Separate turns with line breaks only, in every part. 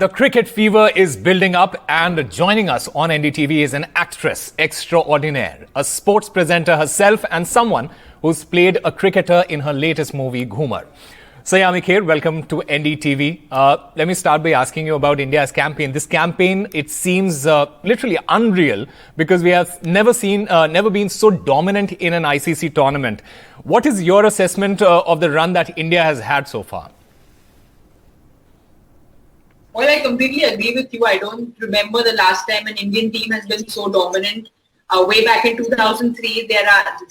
The cricket fever is building up, and joining us on NDTV is an actress extraordinaire, a sports presenter herself and someone who's played a cricketer in her latest movie, Ghumar. Saiyami Kher, welcome to NDTV. Let me start by asking you about India's campaign. This campaign, it seems literally unreal because we have never been so dominant in an ICC tournament. What is your assessment of the run that India has had so far?
Well, I completely agree with you. I don't remember the last time an Indian team has been so dominant. Way back in 2003,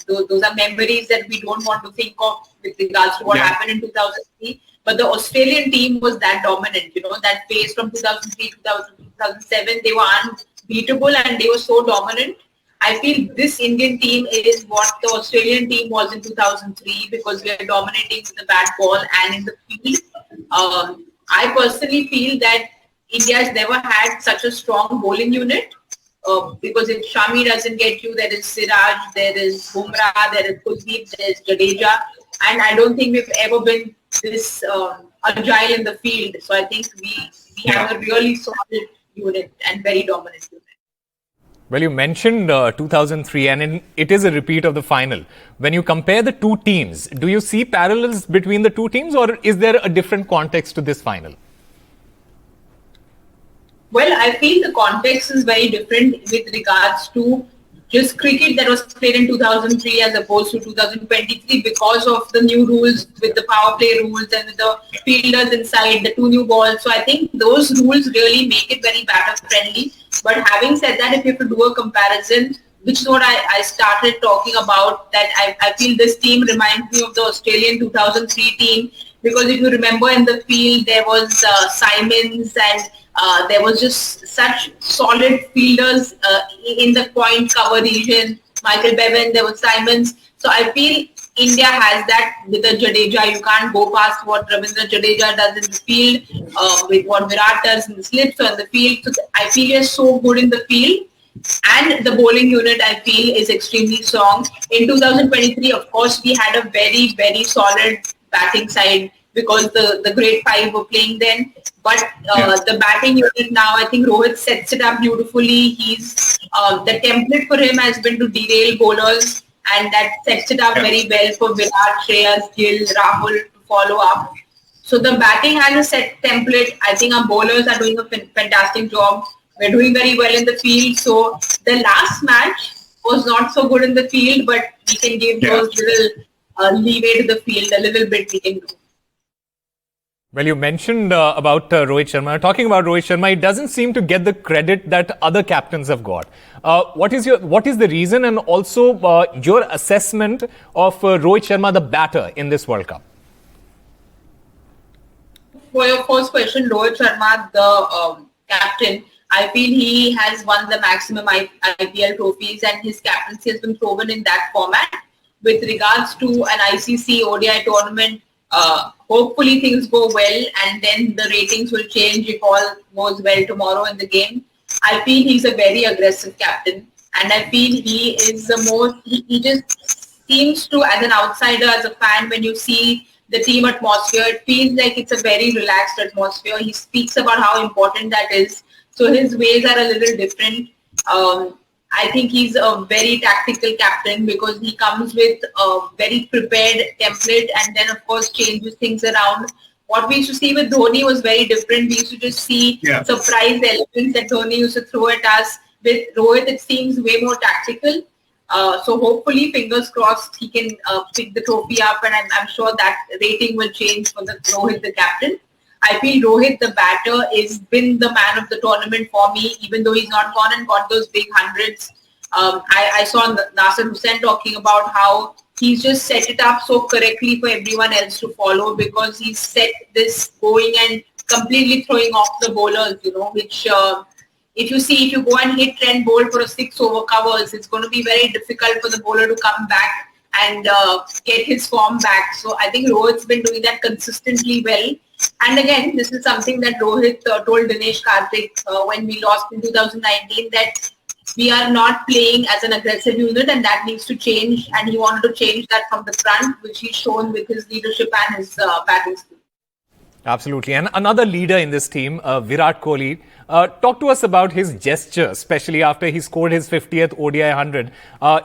those are memories that we don't want to think of with regards to what happened in 2003. But the Australian team was that dominant, that phase from 2003 to 2007, they were unbeatable and they were so dominant. I feel this Indian team is what the Australian team was in 2003 because we are dominating with the bat ball and in the field. I personally feel that India has never had such a strong bowling unit because if Shami doesn't get you, there is Siraj, there is Bumrah, there is Kuldeep, there is Jadeja, and I don't think we've ever been this agile in the field. So I think we have a really solid unit and very dominant unit.
Well, you mentioned 2003 and it is a repeat of the final. When you compare the two teams, do you see parallels between the two teams or is there a different context to this final?
Well, I feel the context is very different with regards to just cricket that was played in 2003 as opposed to 2023 because of the new rules with the power play rules and with the fielders inside, the two new balls. So I think those rules really make it very batter friendly. But having said that, if you have to do a comparison, which is what I started talking about, that I feel this team reminds me of the Australian 2003 team because if you remember in the field, there was Simons and there was just such solid fielders in the point cover region. Michael Bevan, there was Simons. So I feel India has that with the Jadeja. You can't go past what Ravindra Jadeja does in the field, with what Virat does in the slips or in the field. So I feel he is so good in the field. And the bowling unit, I feel, is extremely strong. In 2023, of course, we had a very, very solid batting side because the great five were playing then. But the batting unit now, I think Rohit sets it up beautifully. He's the template for him has been to derail bowlers, and that sets it up very well for Virat, Shreyas, Gill, Rahul to follow up. So the batting has a set template. I think our bowlers are doing a fantastic job. We're doing very well in the field. So the last match was not so good in the field, but we can give those little leeway to the field, a little bit we can do.
Well, you mentioned about Rohit Sharma. Talking about Rohit Sharma, it doesn't seem to get the credit that other captains have got. What is the reason and also your assessment of Rohit Sharma, the batter, in this World Cup?
For your first question, Rohit Sharma, the captain, I feel he has won the maximum IPL trophies and his captaincy has been proven in that format. With regards to an ICC ODI tournament, hopefully things go well and then the ratings will change if all goes well tomorrow in the game. I feel he's a very aggressive captain and I feel he is the most, he just seems to, as an outsider, as a fan, when you see the team atmosphere, it feels like it's a very relaxed atmosphere. He speaks about how important that is. So his ways are a little different. I think he's a very tactical captain because he comes with a very prepared template and then of course changes things around. What we used to see with Dhoni was very different. We used to just see surprise elements that Dhoni used to throw at us. With Rohit, it seems way more tactical. So hopefully, fingers crossed, he can pick the trophy up and I'm sure that rating will change for the Rohit, the captain. I feel Rohit, the batter, has been the man of the tournament for me, even though he's not gone and got those big hundreds. I saw Nasser Hussain talking about how he's just set it up so correctly for everyone else to follow because he's set this going and completely throwing off the bowlers, which if you go and hit trend bowl for a 6 over covers, it's going to be very difficult for the bowler to come back and get his form back. So I think Rohit's been doing that consistently well. And again, this is something that Rohit told Dinesh Karthik when we lost in 2019 that we are not playing as an aggressive unit and that needs to change. And he wanted to change that from the front, which he's shown with his leadership and his batting skill.
Absolutely. And another leader in this team, Virat Kohli, talk to us about his gesture, especially after he scored his 50th ODI 100.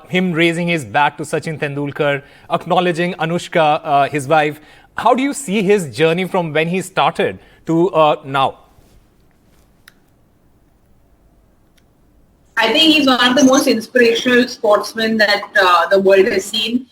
Him raising his bat to Sachin Tendulkar, acknowledging Anushka, his wife. How do you see his journey from when he started to now?
I think he's one of the most inspirational sportsmen that the world has seen.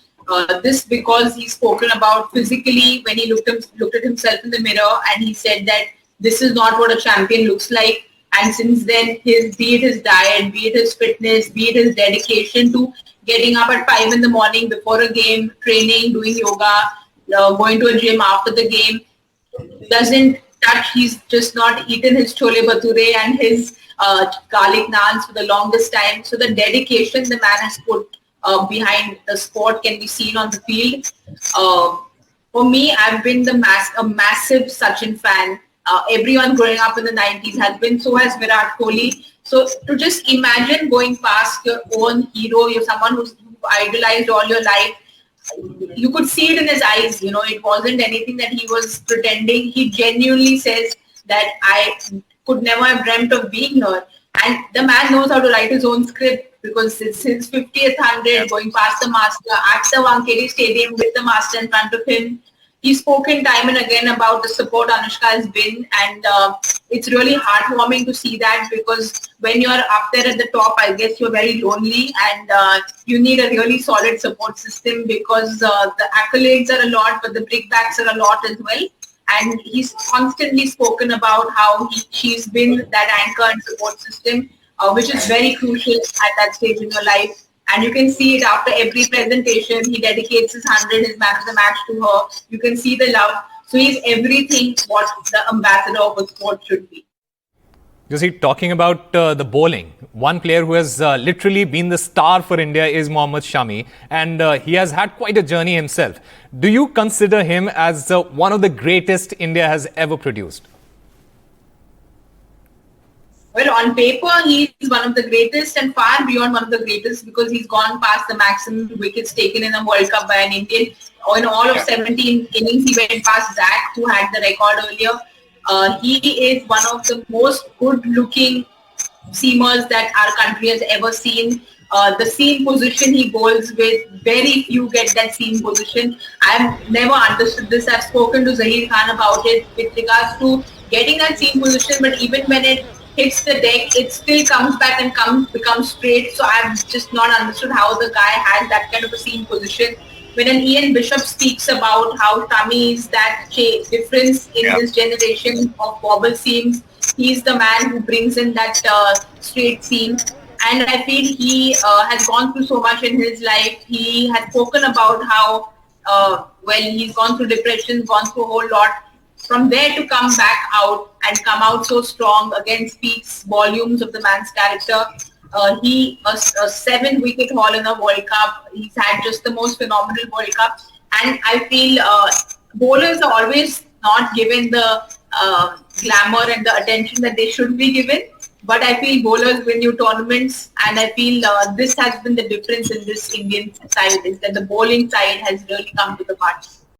This because he's spoken about physically when he looked at himself in the mirror and he said that this is not what a champion looks like. And since then, be it his diet, be it his fitness, be it his dedication to getting up at 5 in the morning before a game, training, doing yoga, going to a gym after the game, doesn't touch. He's just not eaten his chole bhature and his garlic naans for the longest time. So the dedication the man has put behind the sport can be seen on the field. For me, I've been a massive Sachin fan. Everyone growing up in the 90s has been, so has Virat Kohli. So to just imagine going past your own hero, you're someone who's idolized all your life, you could see it in his eyes. You know, it wasn't anything that he was pretending. He genuinely says that I could never have dreamt of being here. And the man knows how to write his own script because it's his 50th 100 going past the master at the Wankhede Stadium with the master in front of him. He's spoken time and again about the support Anushka has been, and it's really heartwarming to see that because when you're up there at the top, I guess you're very lonely and you need a really solid support system because the accolades are a lot, but the brickbats are a lot as well. And he's constantly spoken about how she's been that anchor and support system, which is very crucial at that stage in your life. And you can see it after every presentation. He dedicates his 100, his man of the match to her. You can see the love. So he's everything what the ambassador of a sport should be.
You see, talking about the bowling, one player who has literally been the star for India is Mohammad Shami, and he has had quite a journey himself. Do you consider him as one of the greatest India has ever produced?
Well, on paper, he's one of the greatest and far beyond one of the greatest because he's gone past the maximum wickets taken in a World Cup by an Indian. In all of 17 innings, he went past Zach, who had the record earlier. He is one of the most good-looking seamers that our country has ever seen. The seam position he bowls with, very few get that seam position. I've never understood this. I've spoken to Zahir Khan about it with regards to getting that seam position, but even when it hits the deck, it still comes back and becomes straight. So I've just not understood how the guy has that kind of a seam position. When an Ian Bishop speaks about how Shami is that difference in this generation of wobble seams, he's the man who brings in that straight seam. And I feel he has gone through so much in his life. He has spoken about how, he's gone through depression, gone through a whole lot. From there to come back out and come out so strong again speaks volumes of the man's character. He a 7-wicket haul in a World Cup. He's had just the most phenomenal World Cup, and I feel bowlers are always not given the glamour and the attention that they should be given. But I feel bowlers win new tournaments, and I feel this has been the difference in this Indian side is that the bowling side has really come to the party.